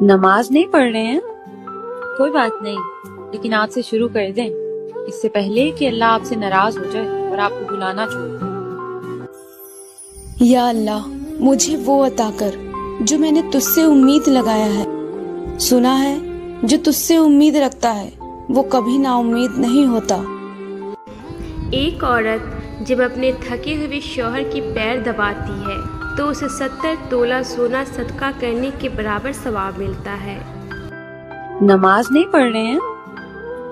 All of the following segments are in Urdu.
نماز نہیں پڑھ رہے ہیں؟ کوئی بات نہیں، لیکن آج سے شروع کر دیں، اس سے پہلے کہ اللہ آپ سے ناراض ہو جائے اور آپ کو بلانا چھوڑ دے۔ یا اللہ، مجھے وہ عطا کر جو میں نے تجھ سے امید لگایا ہے۔ سنا ہے جو تجھ سے امید رکھتا ہے وہ کبھی نا امید نہیں ہوتا۔ ایک عورت جب اپنے تھکے ہوئے شوہر کی پیر دباتی ہے تو اسے 70 تولہ سونا صدقہ کرنے کے برابر ثواب ملتا ہے۔ نماز نہیں پڑھ رہے ہیں؟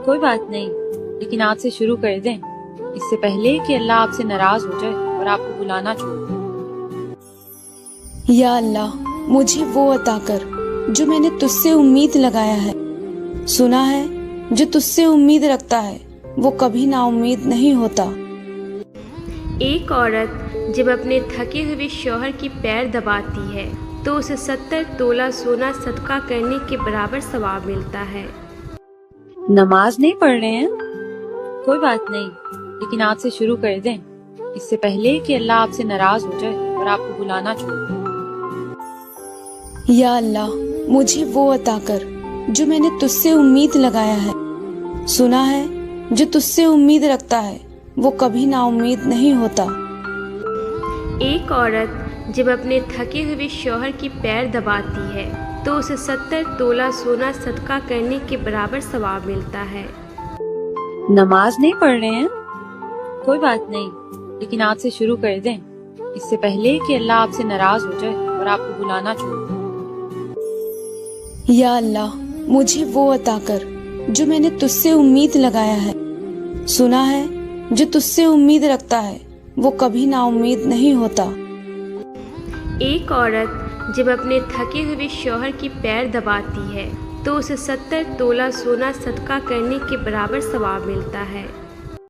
کوئی بات نہیں، لیکن آج سے شروع کر دیں، اس سے پہلے کہ اللہ آپ سے ناراض ہو جائے اور آپ کو بلانا چھوڑ دے۔ یا اللہ، مجھے وہ عطا کر جو میں نے تجھ سے امید لگایا ہے۔ سنا ہے جو تجھ سے امید رکھتا ہے وہ کبھی نا امید نہیں ہوتا۔ ایک عورت جب اپنے تھکے ہوئے شوہر کی پیر دباتی ہے تو اسے 70 تولہ سونا صدقہ کرنے کے برابر ثواب ملتا ہے۔ نماز نہیں پڑھ رہے ہیں؟ کوئی بات نہیں، لیکن آج سے شروع کر دیں، اس سے پہلے کہ اللہ آپ سے ناراض ہو جائے اور آپ کو بلانا چھوڑ دے۔ یا اللہ، مجھے وہ عطا کر جو میں نے تجھ سے امید لگایا ہے۔ سنا ہے جو تجھ سے امید رکھتا ہے وہ کبھی نا امید نہیں ہوتا۔ ایک عورت جب اپنے تھکے ہوئے شوہر کی پیر دباتی ہے تو اسے 70 تولہ سونا صدقہ کرنے کے برابر ثواب ملتا ہے۔ نماز نہیں پڑھ رہے ہیں؟ کوئی بات نہیں، لیکن آج سے شروع کر دیں، اس سے پہلے کہ اللہ آپ سے ناراض ہو جائے اور آپ کو بلانا چھوڑ دے۔ یا اللہ، مجھے وہ عطا کر جو میں نے تجھ سے امید لگایا ہے۔ سنا ہے جو تجھ سے امید رکھتا ہے وہ کبھی نا امید نہیں ہوتا۔ ایک عورت جب اپنے تھکے ہوئے شوہر کی پیر دباتی ہے تو اسے 70 تولہ سونا صدقہ کرنے کے برابر ثواب ملتا ہے۔